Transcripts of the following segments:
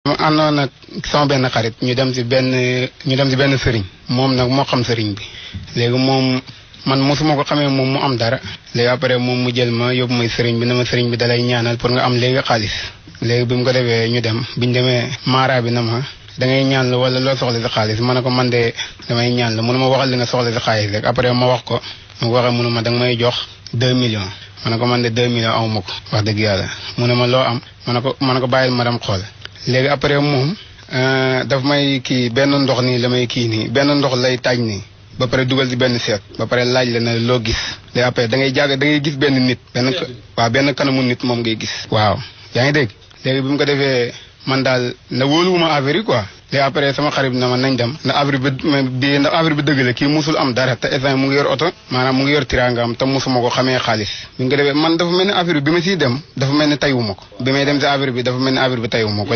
ma àndoon nag sama benn xarit ñu dem si benn sëriñ moom nag moo xam sëriñ bi léegi moom man mosuma ko xamee moom mu am dara léegi après moom mu jël ma yóbbu may sëriñ bi na ma sëriñ bi dalay ñaanal pour nga am léegi xaalis léegi bi mu ko defee ñu dem biñ demee maara bi na ma da ngay ñaan la wala loo soxla si xaalis ma ne ko man de damay ñaan la mu ne ma waxal li nga soxla si xaalis rek après ma wax ko mu waxee mu ne ma da nga may jox 2 millions ma ne ko man de 2 millions aw ma ko wax dëgg yàlla mu ne ma loo am ma ne ko bàyyil ma dem xool léegi après moom daf may kii benn ndox nii la may kii nii benn ndox lay taaj nii ba pare dugal ci benn seet ba pare laaj la ne loo gis léegi après da ngay gis benn nit benn kanamu nit moom ngay gis waaw yaa ngi dégg léegi bi mu ko defee man daal na wóoluwuma affaire yi quoi léegi après sama xarit na ma nañ dem ndax affaire bi dëgg la kii musul am dara te instant mu ngi yor oto maanaam mu ngi yor tiraangam te musuma ko xamee xaalis bi nga defee man dafa mel ni affaire bi ma siy dem dafa mel ni tayuma ko bi may dem si affaire bi dafa mel ni affaire bi tayuma ko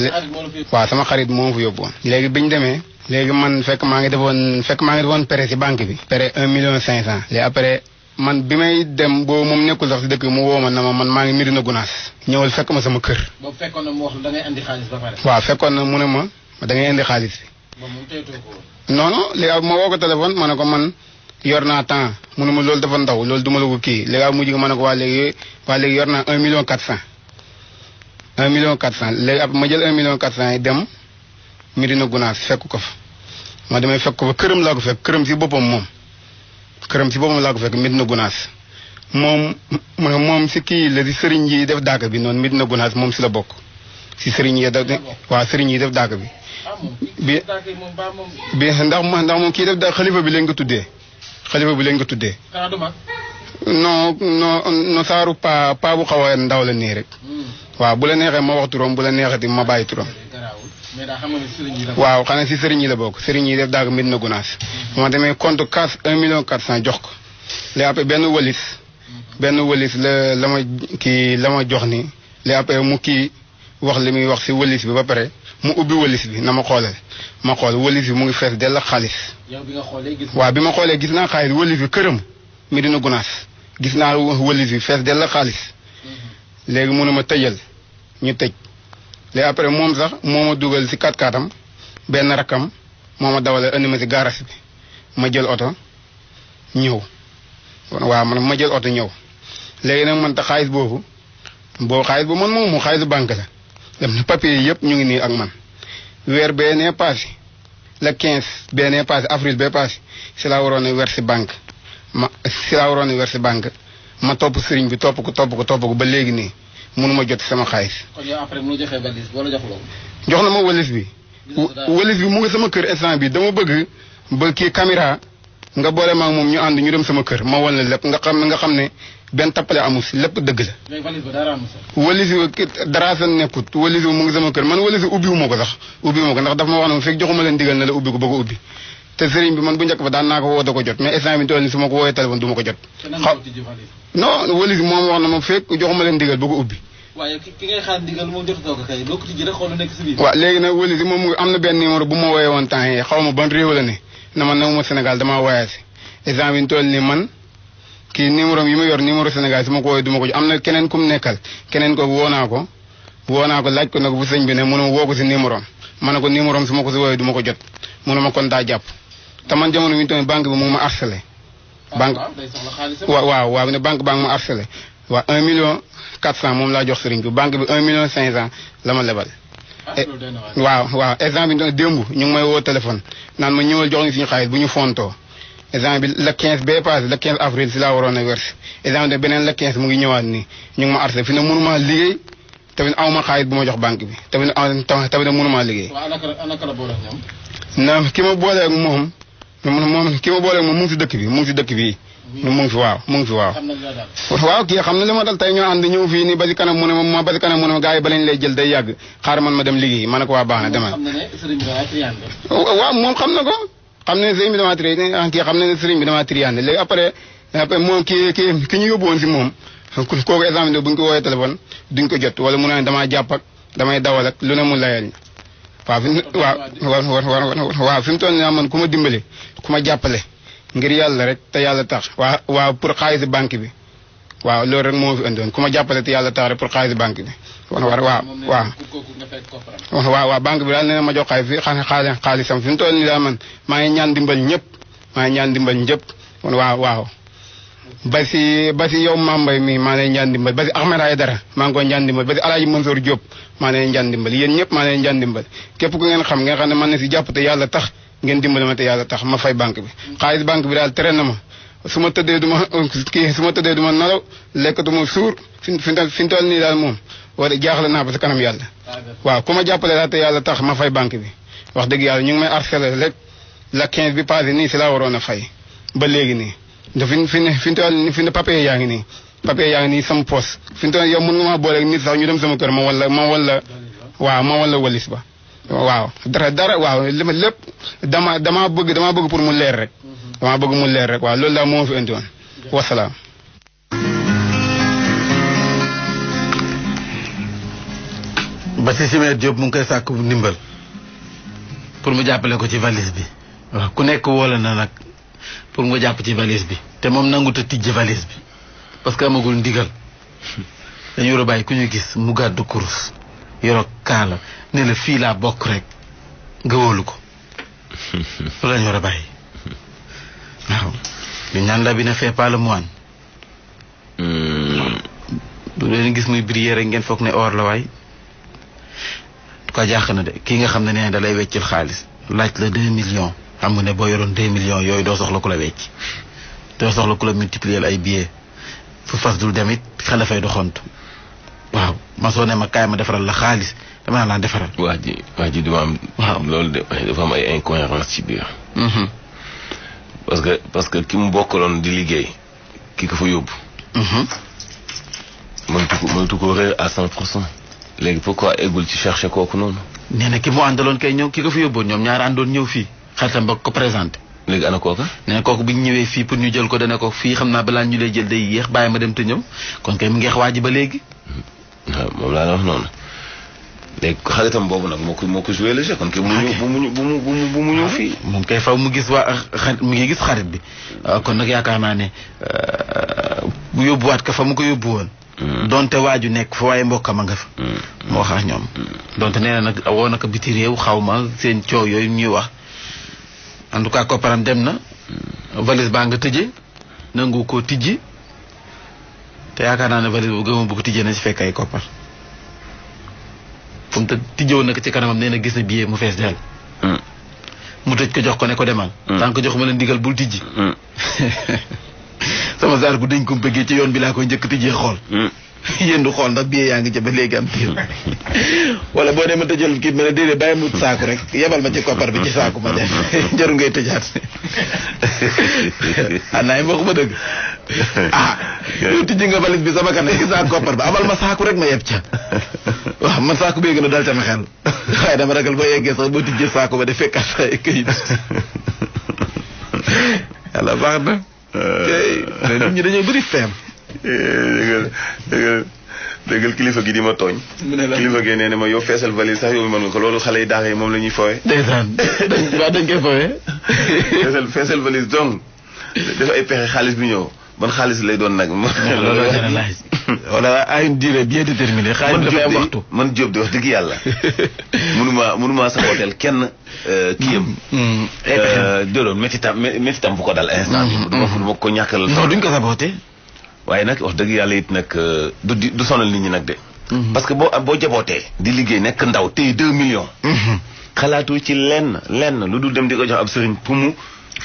waaw sama xarit moo fa yóbbuwoon léegi biñu demee léegi man fekk maa ngi defoon prêt si banque bi prêt 1,5 million léegi après man bi may dem boobu moom nekkul sax si dëkk mu woo ma na ma man maa ngi Médina Gounass ñëwal fekk ma sama kër. boobu fekkoon na mu wax da ngay andi xaalis ba pare. waaw fekkoon na mu ne ma da ngay indi xaalis bi. moom teytoo ko. non léegi ma woo ko téléphone ma ne ko man yor naa temps mu ne ma loolu dafa ndaw loolu duma la ko kii léegi mujj ma ne ko waa léegi yor naa 1,4 million 1,4 million léegi après ma jël 1,4 million yi dem Médina Gounass fekk ko fa ma demee fekk ko fa këram laa ko fekk këram si boppam moom. këram si boppam laa ko fekk Médina Gounass moom si kii la si sëriñ yi def daaka bi noonu Médina Gounass moom si la bokk si sëriñ yi def sëriñ yi def daaka bi. ndax moom kii def daaka xalifa bi lañ ko tuddee. non saaru pa bu xaw a ndaw la nii rek. waaw bu la neexee ma wax turam bu la neexee ma bàyyi turam. waaw xanaa si sëriñ yi la bokk sëriñ yi def daaka Médina Gounass. ma demee compte cash 1,4 million jox ko léegi après benn wëlis la ma jox ni léegi après mu kii wax li muy wax si wëlis bi ba pare mu ubbi wëlis bi na ma xoolal ma xool wëlis bi mu ngi fees dell ak xaalis. yow bi nga xoolee gis waaw bi ma xoolee gis naa xaalis wëlis bi këram Médina Gounass gis naa wëlis bi fees dell ak xaalis léegi mu ne ma tëjal ñu tëj léegi après moom sax moo ma dugal si 4x4am benn rakkam moo ma dawale indi ma si garas bi. ma jël oto ñëw waaw man ma jël oto ñëw léegi nag man ta xaalis boobu man moomu xaalisu banque la dem na papier yëpp ñu ngi nii ak man weer bee nee passé le 15 bee nee passé avril bee passé si laa waroon a verser banque ma topp sëriñ bi topp ko ba léegi nii mënuma jot sama xaalis. kon yow après mu joxee valise wala joxuloo ko. jox na ma walis bi. walis bi mu ngi sama kër instant bi dama bëgg. ba kii caméra nga boole ma ak moom ñu ànd ñu dem sama kër ma wan la lépp nga xam ne benn tappale amul si lépp dëgg la. mais valise ba dara amul sax. walis bi dara sa nekkut walis bi mu ngi sama kër man walis bi ubbiwuma ko ndax dafa ma wax ne fekk joxuma leen digal na la ubbi ko ba ko ubbi te sëriñ bi man bu njëkk ba daan naa ko woo da ko jot mais instant bi toll ni su ma ko woowee téléphone du ma ko jot. non walis bi moom wax na ma fekk joxuma leen digal ba ko ubbi. waaye ki ngay xaar ndigal moom jotutoo ko kay doo ko tijji rek xool lu nekk si biir. waaw léegi nag walis bi moom am na benn numéro bu ma woowee woon temps yi xaw ma ban réew la ne na man newuma Sénégal damaa voyagé exemple bi ñu toll nii man kii numéro yi ma yor numéro Sénégal su ma ko woowee du ma ko jox am na keneen ku mu nekkal keneen ko woo naa ko laaj ko nag bu sëñ bi ne mu ne ma woo ko si numéro am ma ne ko numéro am su ma ko si woowee du ma ko jot mu ne ma kon daa jàpp te man jamono bi ñu toll banque bi mu ngi ma harcelé. banque waaw ne banque baa ngi ma harcelé waaw 1,4 million moom laa jox sëriñ bi banque bi 1,5 million la ma lebal. waaw exemple bi démb ñu ngi may woo téléphone naan ma ñëwal jox ñu suñu xaalis bu ñu fontoo exemple bi le 15 bee passé le 15 avril si laa waroon a verser exemple de beneen le 15 mu ngi ñëwaat nii ñu ngi ma arrêté fi ne mënuma liggéey tamit aw ma xaalis bu ma jox banque bi tamit mënuma liggéey. waaw anaka la boole ak ñoom. na ki ma boole ak moom mu ngi si dëkk bi mu ngi fi waaw. waaw kii xam na li ma dal tey ñoo ànd ñëw fii nii ba si kanam mu ne ma gars yi ba lañ lay jël day yàgg xaar man ma dem liggéey ma ne ko waa baax na demal. waaw moom xam na ko xam ne sëriñ bi damaa triande kii xam ne sëriñ bi damaa triande léegi après moom ki ñu yóbbu woon si moom kooku exemple bu ñu ko woowee téléphone duñ ko jot wala mu ne damaa jàpp ak damay dawal ak lu ne mu layal waaw fi mu toll nii man ku ma dimbali ku ma jàppale ngir yàlla rek te yàlla tax waaw pour xaalis banque bi waaw loolu rek moo fi indoon ku ma jàppale te yàlla tax rek pour xaalis banque bi waaw banque bi daal nee na ma jox xaalisam fi mu toll nii daal man maa ngi ñaan dimbal ñëpp kon waaw ba si yow Mambay mi maa lay ñaan dimbal ba si Ahmed Aïdara maa ngi koy ñaan dimbal ba si Alaaji Mansour Diop maa lay ñaan dimbal yéen ñëpp maa lay ñaan dimbal képp ku ngeen xam ne man na si jàpp te yàlla tax ngeen dimbali ma te yàlla tax ma fay banque bi xaalis banque bi daal tere na ma su ma tëddee du ma nalaw lekk du ma suur fi mu toll nii daal moom wala jaaxle naa ba sa kanam yàlla waaw ku ma jàppale daal te yàlla tax ma fay banque bi wax dëgg yàlla ñu ngi may harcelé rek la 15 bi passé nii si laa waroon a fay ba léegi nii da fi mu toll nii fi ne papier yaa ngi nii sama poos fi mu toll yow mën nga maa booleeg nit sax ñu dem sama kër ma wala walis ba waaw dara waaw li ma lépp damaa bëgg pour mu leer rek waaw loolu daal moo fi indi woon wasalaam. ba si Simeer Diop mu ngi koy sàkk ndimbal pour mu jàppale ko ci valise bi waaw ku nekk woola na nag pour mu jàpp ci valise bi te moom nangut a tijji valise bi parce que amagul ndigal dañu war a bàyyi ku ñu gis mu gàddu kurus yoro kaala ne la fii laa bokk rek nga wóolu ko loolu lañu war a bàyyi waaw li ñaan la bi ne fait pas le moine du leen gis muy briller rek ngeen foog ne or la waay ko jàq na de kii nga xam ne nee da lay weccil xaalis laaj la 2 millions xam nga ne boo yoroon 2 millions yooyu doo soxla ku la wecc doo soxla ku la multiplier ay billets fu fas dul dem it xel dafay doxantu waaw ma soo ne ma kaay ma defaral la xaalis dama naa laa defaral. waa ji dama am. waaw loolu dafa am ay incohérence ci biir. parce que ki mu bokkaloon di liggéey ki ko fa yóbbu. mënatu ko réer à 100%. léegi pourquoi eggul ci chercher kooku noonu. nee na ki mu àndaloon kay ñëw ki ko fi yóbboon ñoom ñaar àndoon ñëw fii xaritam ba ko présenté. léegi ana kooka. nee na kooku bi ñu ñëwee fii pour ñu jël ko dana ko fii xam naa balaa ñu lay jël day yéex bàyyi ma dem te ñëw kon kay mu ngeex waa ji ba léegi. waaw moom laa la wax noonu léegi xaritam boobu nag moo ko joué le jeu kon kay bu mu ñëw fii. moom kay faw mu gis mu ngi gis xarit bi kon nag yaakaar naa ne bu yóbbuwaat ka fa mu ko yóbbu woon. donte waaju nekk fa waaye mbokkam a nga fa. moo wax ak ñoom. donte nee na nag woo na ko biti réew xaw ma seen coow yooyu ñuy wax en tout cas kopparam dem na. valise baa nga tëjee nangu koo tijji te yaakaar naa ne valise bu gëmoo bu ko tijjee na ci fekk ay koppar fu mu tijjewoon na ko ci kanamam nee na gis na billet mu fees dell. mu tëj ko jox ko ne ko demal. tant que jox ma la ndigal bul tijji. sama saar gu dañ ko bëggee ci yoon bi laa koy njëkk tijjee xool. yéen du xool ndax billet yaa ngi ca ba léegi am tiir wala boo demee tëjal kii ma ne déedéet bàyyi mu saaku rek yebal ma ci koppar bi ci saaku ma def jarul ngay tëjaat xanaa yi waxuma dëgg yow tijji nga valise bi sama kanam gis naa koppar ba abal ma saaku rek ma yeb ca waaw man saaku bee gën a dal sama xel waaye dama ragal boo yeggee sax boo tijjee saaku ba de fekkaat fa ay këyit yàlla baax na mais nit ñi dañoo bëri feem dëggal kilifa gi di ma tooñ. kilifa gi nee na ma yow feesal valise sax yow mën nga ko loolu xale yi daara yi moom la ñuy fooye. ndeysaan dañ koy fooye. feesal valise donc def ay pexe xaalis bi ñëw ban xaalis lay doon nag. loolu la laaj. wala à une durée bien déterminée. xaalis dafay am waxtu man Diop de wax dëgg yàlla. mënuma sabooteel kenn kiyam. déedéet méttitam bu ko dal instant bi. du ma ko ñàkkal. non duñ ko saboote. waaye nag wax dëgg yàlla it nag du sonal nit ñi nag de. parce que boo jabootee. di liggéey nekk ndaw tey 2 millions. xalaatu ci lenn lu dul dem di ko jox ab sëriñ pour mu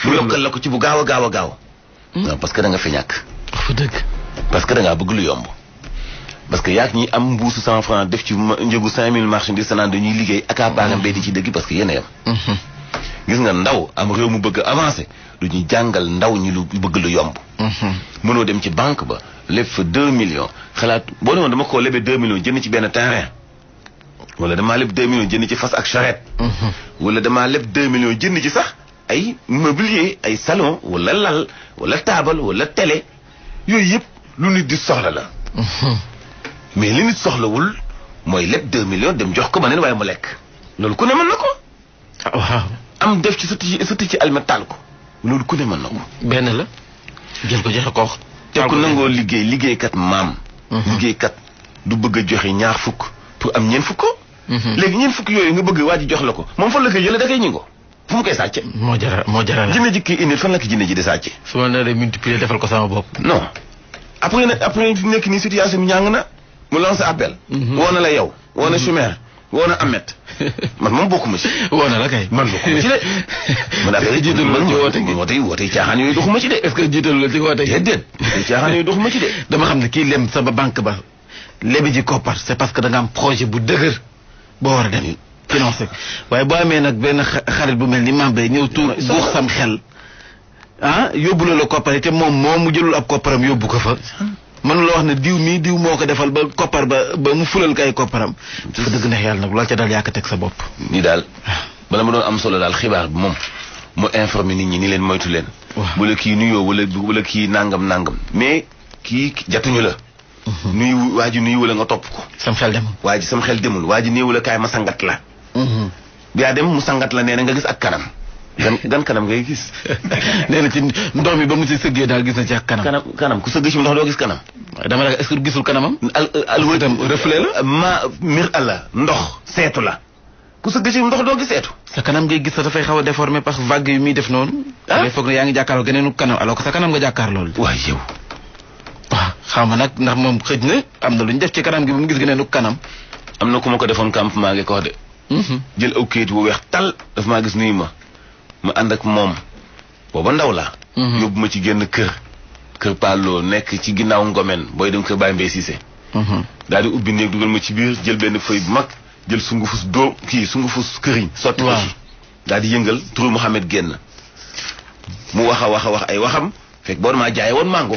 yokkal la ko ci bu gaaw a gaaw. non parce que da nga fi ñàkk. fa dëgg. parce que da ngaa bëgg lu yomb. parce que yaak ñi am mbuusu 100 francs def ci njëgu 5000 marchandises naan dañuy liggéey accaparé mbay di ci dëgg parce que yéen a yem. gis nga ndaw am réew mu bëgg avancé du ñuy jàngal ndaw ñi lu bëgg lu yomb. mënoo dem ci banque ba leb fa 2 millions xalaat boo demoon dama koo lebee 2 millions jënd ci benn terrain wala damaa leb 2 millions jënd ci fas ak charrette. wala damaa leb 2 millions jënd ci sax ay mobilier ay salon wala lal wala taabal wala télé yooyu yëpp lu nit di soxla la. mais li nit soxlawul mooy leb 2 millions dem jox ko ma neen waaye mu lekk loolu ku ne mën na ko. waaw am def ci sotti ci almet taal ko loolu ku ne mën na ko. benn la jël ko joxe ko. te ku nangoo liggéeykat maam. liggéeykat du bëgg a joxe 20 fukk pour am ñeent fukk. léegi ñeent fukk yooyu nga bëgg waa ji jox la ko moom fan la koy jëlee da koy ñingo fu mu koy sàcce. moo jara la. jinne ji kii indi fan la ko jinne ji di sàcce. su ma nee multiplier defal ko sama bopp. non après fi nekk nii situation bi ñàng na mu lancé appel. woo na la yow woo na Choumer woo na Ahmed man moom bokkuma ci. woo na la kay. man bokkuma ci de. man affaire jiital la ci woote gi woote caaxaan yooyu doxuma ci de. est-ce que jiital la ci woote gi. déedéet caaxaan yooyu doxuma ci de. dama xam ne kii lem sama banque ba lebi ji koppar c'est parce que da nga am projet bu dëgër boo war a dem financé waaye boo amee nag benn xarit bu mel ni Mambay ñëw tuur buux sam xel yóbbu la koppar yi te moom mu jëlul ab kopparam yóbbu ko fa mën la wax ne diw moo ko defal ba koppar ba mu fulal kay kopparam dafa dëgg neex yàlla nag loolu ca daal yaa ko teg sa bopp ni daal bala ma doon am solo daal xibaar bi moom mu informé nit ñi ni leen moytu leen wala kii nuyoo wala kii nangam mais kii jatuñu la nuyu waa ji nuyu wala nga topp ko sam xel demul waa ji sam xel demul waa ji néew la kaay ma sangat la yaa dem mu sangat la nee na nga gis ak kanam gan kanam ngay gis nee na ci ndox mi ba mu ci sëggee daal gis na ci ak kanam ku sëgg ci ndox doo gis kanam dama la est-ce que gisul kanamam alwëtam reflet la mir alla ndox seetu la ku sëgg ci ndox doo gis seetu sa kanam ngay gis sa dafay xaw a déformé parce que vague yu muy def noonu dangay foog ne yaa ngi jàkkaarloo geneenu kanam alors que sa kanam nga jàkkaar loolu waay yow waaw xaw ma nag ndax moom xëj na am na lu ñu def ci kanam gi ba mu gis geneenu kanam am na ku ma ko defoon campement ngi ko wax de jël aw kayit bu weex tal dafa maa gis nuyu ma ànd ak moom booba ndaw la yóbbu ma ci génn kër Palloo nekk ci ginnaaw Ngomen booy dem kër Baye Mbaye Cissé daal di ubbi néeg dugal ma ci biir jël benn feuille bu mag jël sungufus sungufus këriñ sotti ko ci daal di yëngal turu Mouhamed génn mu wax a wax ay waxam fekk boo damaa jaaye woon mango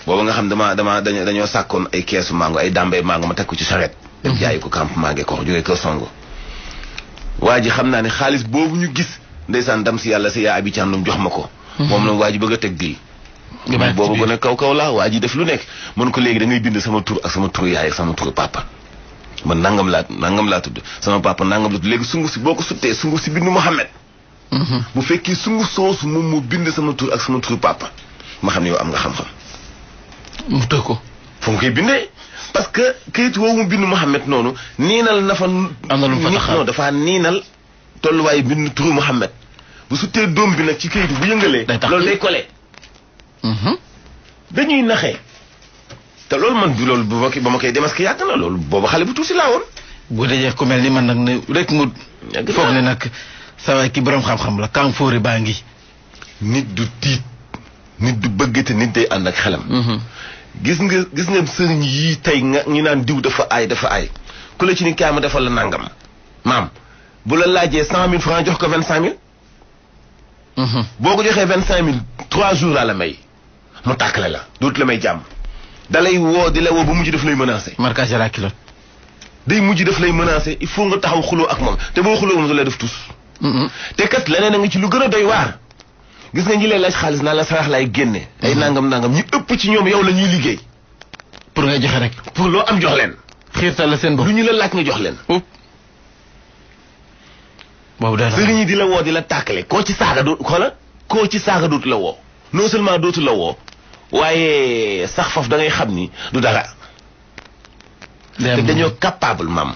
booba nga xam dañoo sàkkoon ay keesu mango ay dàmbay mango ma teg ko ci charrette dem jaayi ko campement nge ko jógee kër songo waa ji xam naa ne xaalis boobu ñu gis ndeysaan dam si yàlla si yaa abi càndum jox ma ko moom la waa ji bëgg a teg dil boobu ko ne kaw la waa ji def lu nekk mën ko léegi da ngay bind sama tur ak sama turu yaay ak sama turu papa man nangam laa tudd sama papa nangam la tudd léegi sunguf si boo ko suttee sunguf si bindu Mouhamed bu fekkee sunguf soosu moom moo bind sama tur ak sama turu papa ma xam ne yow am nga xam-xam mu tëj ko fu nga koy bindee parce que kayit woowu mu bind Mouhamed noonu niinal na fa am na lu mu fa taxaw non dafa niinal tolluwaayu bind turu Mouhamed bu suttee doom bi nag ci kayit bu yëngalee loolu day collé dañuy naxee te loolu man bi loolu ba ma koy démasqué yàgg na loolu booba xale bu tuuti laa woon bu dajee ku mel ni man nag ne rek mu foog ne nag sa waay ki borom xam-xam la kam fóori baa ngi nit du tiit nit du bëgg te nit day ànd ak xelam gis nga sëriñ yii tey nga ñu naan diw dafa aay ku la ci ni kaay ma defal la nangam maam bu la laajee 100 000 francs jox ko 25 000 boo ko joxee 25 000 3 jours laa la may mu tàkkale la dootu la may jàmm dalay woo di la woo ba mujj daf lay menacé marquage à la culotte day mujj daf lay menacé il faut nga taxaw xuloo ak moom te boo xuloo moom du lay def tus te kat leneen a nga ci lu gën a doy waar gis nga ñi lay laaj xaalis naa la sarax laay génne ay nangam ñu ëpp ci ñoom yow la ñuy liggéey pour nga joxe rek pour loo am jox leen xiirtal la seen bopp lu ñu la laaj nga jox leen boobu daal sëriñ yi di la woo di la tàkkale koo ci saaga dootu la woo non seulement dootu la woo waaye sax faf da ngay xam ni du dara te dañoo capable maam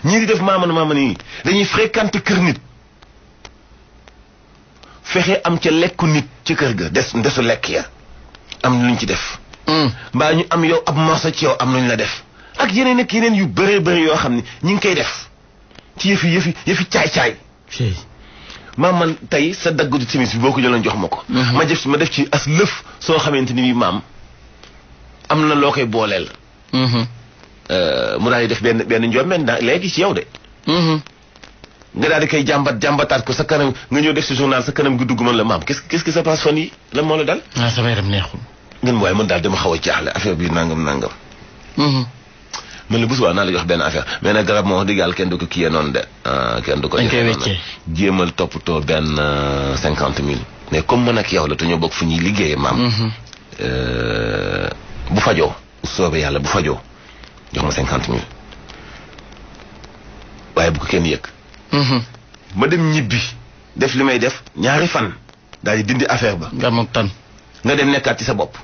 ñii di def maama nii dañuy fréquenter kër nit fexe am ca lekku nit ci kër ga desu lekk ya am luñ ci def mbaa ñu am yow ab morso ci yow am luñ la def ak yeneen ak yeneen yu bëree bëri yoo xam ne ñi ngi koy def ci yëfi caay-caay maam man tey sa daggu timis bi boo ko jëloon jox ma ko ma def ci as lëf soo xamante ni bi maam am na loo koy booleel mu daal di def benn njomeen léegi ci yow de nga daal di koy jàmbataat ko sa kanam nga ñëw def ci journal sa kanam gi dugg man la maam qu'est-ce qui se passe fan yi lan moo la dal sama yaram neexul ngeen waaye man daal dama xaw a jaaxle affaire bi nangam man la bu subaa naa la jox benn affaire mais nag garab moo wax dëgg yàlla kenn du ko kiyee noonu de kenn du ko joxe noonu jéemal toppatoo benn 50 000 mais comme man ak yow la te ñoo bokk fu ñuy liggéeyee maam bu fajoo soobee yàlla bu fajoo jox ma 50 000 waaye bu ko kenn yëg ma dem ñibbi def li may def ñaari fan daal di dindi affaire ba nga moom tan nga dem nekkaat ci sa bopp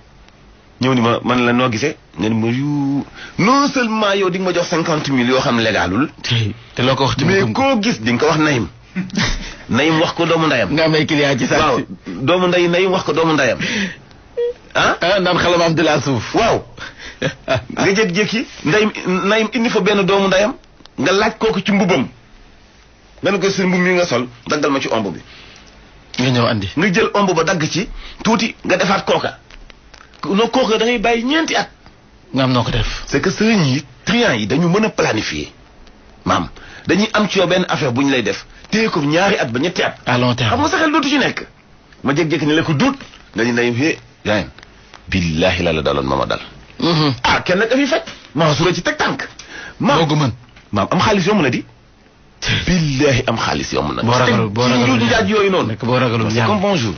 ñëw ni ma man la noo gisee nga ni ma yu non seulement yow di nga ma jox 50 000 yoo xam légalul. te loo ko wax ci mais koo gis di nga ko wax Nayim. Nayim wax ko doomu ndayam. nga am ay client ci saa waaw doomu nday Nayim wax ko doomu ndayam. naan xalam am de la suuf. waaw nga jékki-jékki Nayim indi fa benn doomu ndayam nga laaj kooku ci mbubam nga ne ko seen mbub mi nga sol daggal ma ci omb bi. nga ñëw andi. nga jël omb ba dagg ci tuuti nga defaat kooka. no kooka da ngay bàyyi ñeenti at. nga am noo ko def. c'est que sëriñ yi clients yi dañu mën a planifier maam dañuy am ci yow benn affaire bu ñu lay def téye ko ñaari at ba ñetti at. à long terme xam nga sa xel dootu ci nekk. ma jékki-jékki ne la ko duut nga ñu Nayim yaayam billaahi la daloon ma dal. kenn nag dafiy faj. maa su la ci teg tànk. moo ko mën. maam am xaalis yomb na di. billaahi am xaalis yomb na. boo ragalul ci njaaj yooyu noonu. boo ragalul c'est comme bonjour.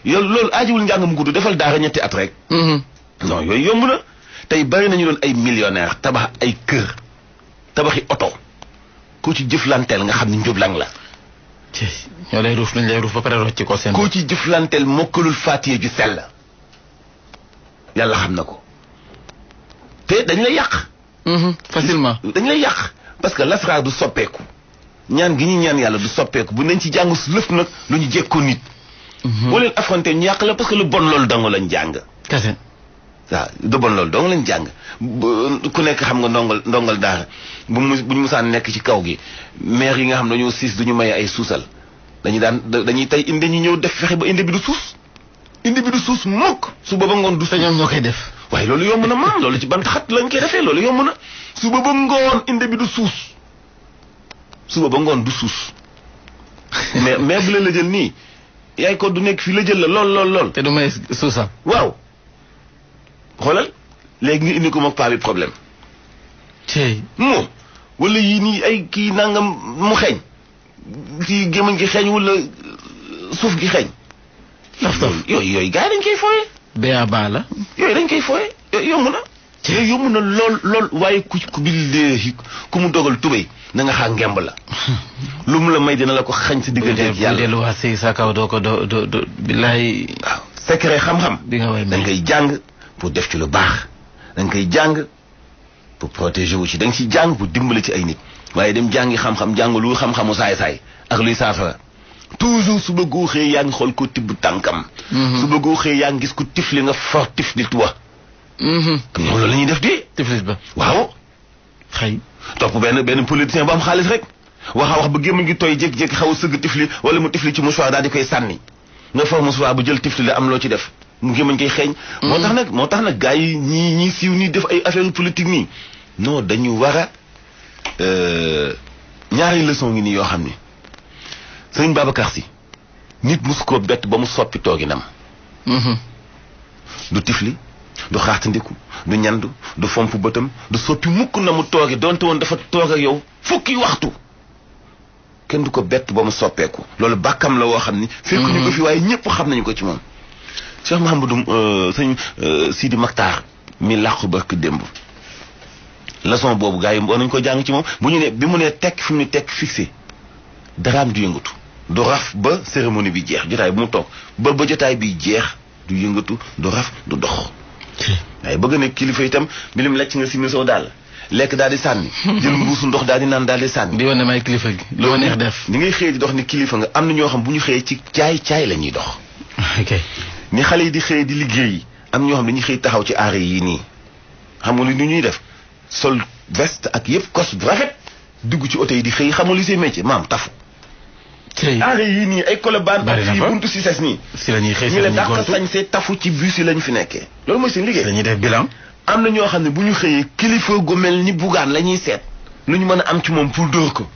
yow loolu aajiwul njàng mu gudd defal daara ñetti at rek. non yooyu yomb na. tey bari nañu doon ay millionnaire tabax ay kër tabaxi oto koo ci jëflanteel nga xam ni njublang la. ñoo lay ruuf nañ lay ruuf ba pare rocc ko seen. koo ci jëflanteel mokkalul faatiye ju sell. yàlla xam na ko. te dañ lay yàq. facilement. dañ lay yàq parce que lasraar du soppeeku. ñaan gi ñuy ñaan yàlla du soppeeku bu nañ ci jàng su lëf nag lu ñu jekkoo nit. boo leen affronté ñu yàq la parce que lu bon loolu dong lañ jàng. kese. waaw lu bon loolu dong lañ jàng ku nekk xam nga ndongal daara buñu musaan nekk ci kaw gi maire yi nga xam dañoo siis duñu maye ay suusal dañuy tey indi ñu ñëw def fexe ba indi bi du suus mukk su booba ngoon du. te ñoom ñoo koy def. waaye loolu yomb na maam loolu ci ban xat lañ koy defee loolu yomb na su booba ngoon indi bi du suus su booba ngoon du suus mais bu la jël nii yaay ko du nekk fii la jël la lool. te du may suusal. waaw. xoolal léegi nga indi ko moom paa bi problème. moom wala yii nii ay kii nangam mu xeeñ kii gémmañ gi xeeñ wala suuf gi xeeñ. yooyu gars yi dañ koy fooye. ba la. yooyu dañ koy fooye yomb na. yooyu yomb na lool waaye ku billahi ku mu dogal tubéy na nga xaar ngemb la. lu mu la may dina la ko xañ si diggante ak yàlla. delluwaat si sa kaw doo billahi. waaw secret xam-xam. di nga way dañ koy jàng. pour def ci lu baax da nga koy jàng pour protéger wu ci da nga ci jàng pour dimbali ci ay nit waaye dem jàngi xam-xam jàng lu xam-xamu saay-saay ak luy saafara toujours su bëggoo xëy yaa ngi xool ko tibb tànkam. su bëggoo xëy yaa ngi gis ko tifli nga for tiflit wa. loolu la ñuy def di. tiflit ba waaw. xëy topp benn politicien bu am xaalis rek wax ba gémmiñ gi tooy jékki-jékki xaw a sëgg tifli wala mu tifli ci mouchoir daal di koy sànni nga for mouchoir bu jël tifli la am loo ci def. mu ngi mën koy xeeñ. moo tax nag gars yi ñii siiw nii def ay affaire politique nii non dañu war a ñaari leçon ngi nii yoo xam ni sëñ Babacar Sy nit musu koo bett ba mu soppi tooginam. du tifli du xaartandiku du ñandu du fomp bëtam du soppi mukk na mu tooge donte woon dafa toog ak yow fukki waxtu kenn du ko bett ba mu soppeeku loolu bàkkam la woo xam ni. fekk ñu ko fi waaye ñëpp xam nañu ko ci moom. Cheikh Mahamadou sëñ Sidi Maktar mi làqu barki démb leçon boobu gars yi war nañu ko jàng ci moom bu ñu ne bi mu ne tekk fi mu ne tekk fixé daraam du yëngatu du raf ba cérémonie bi jeex jotaay bu mu toog ba jotaay bi jeex du yëngatu du raf du dox. waaye bëgg ne kilifa itam bi lim lecc nga si soo daal lekk daal di sànni. jël mbuusu ndox daal di naan daal di sànni. di wane may kilifa gi. loo neex def ni ngay xëy di dox ni kilifa nga am na ñoo xam bu ñu xëyee ci caay la ñuy dox. ni xale yi di xëy di liggéey yi am ñoo xam dañuy xëy taxaw ci aare yi nii xam nga lu ñuy def sol veste ak yëpp kos bu rafet dugg ci oto yi di xëy xamul li seen métier maam tafu. aare yii nii ay Colobane ak fii buntu si ses nii. si la ñuy xëy si ñu la la ñuy dàq gontu sañse tafu ci bus yi lañu fi nekkee. loolu mooy seen liggéey. dañuy def bilan. am na ñoo xam ne bu ñu xëyee kilifa gu mel ni bugaan la ñuy seet lu ñu mën a am ci moom pour dóor ko.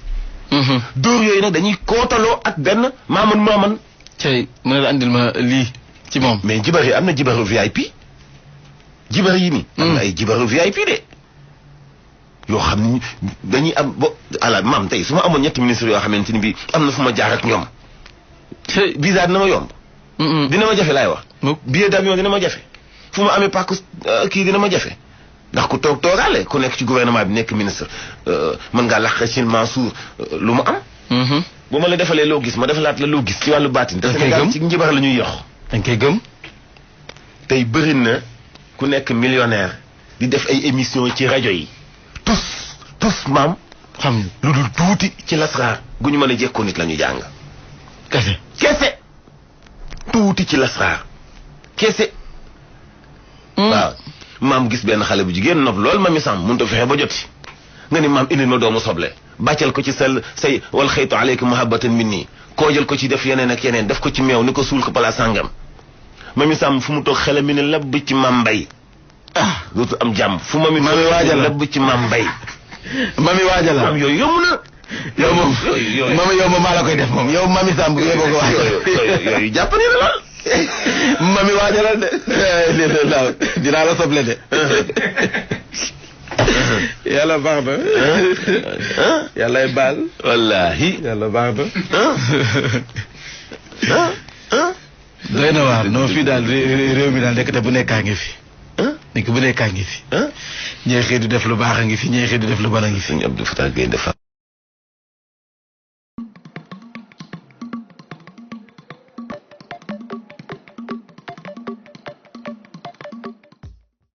dóor yooyu nag dañuy kootaloo ak benn maaman. tey mën na la andil ma lii. ci moom mais jibar yi am na jibaru VIP jibar yi nii. am na ay jibaru VIP de yoo xam ni dañuy am maam tey su ma amoon ñetti ministre yoo xamante ni bii am na fu ma jaar ak ñoom. visa dina ma yomb. dina ma jafe laay wax. billet d'avion dina ma jafe. fu ma amee pàcc kii dina ma jafe ndax ku toogaale ku nekk ci gouvernement bi nekk ministre mën ngaa laq ci Mansour lu mu am. bu ma la defalee loo gis ma defalaat la loo gis ci wàllu baatin. te Sénégal ci njibar la ñuy yox. dañ koy gëm. tey bëri na ku nekk millionnaire di def ay émission ci rajo yi tous maam xam lu dul tuuti ci lasraar gu ñu mën a jekkoo nit la ñu jàng kese tuuti ci lasraar kese waaw maam gis benn xale bu jigéen nopp lool ma mi sam mënut a fexe ba joti nga ni maam indil ma doomu soble bàccal ko ci say wal xëytu aleyka mahabbatan minni koojal ko ci def yeneen ak yeneen def ko ci meew ni ko suul ko pala sàngam ma mi sam fu mu toog xele mi ne labb ci maam mbay dootu am jàmm fu ma mi waajal labb ci maam mbay mami waajal maam yooyu yomb na yow moom mami yow moom maa la koy def moom yow mami Samb yow boo ko waajal yooyu jàpp ni la lool mami waajalal de laaw dinaa la soble de yàlla baax na yàllay baal wallahi yàlla baax na doy na waar non fii daal réew mi daal nekkate bu nekkaa ngi fi nekk bu nekkaa ngi fi ñee xëy di def lu baax a ngi fi ñee xëy di def lu bon a ngi fi Sëñ Abdou Fatah Gaynde Fatma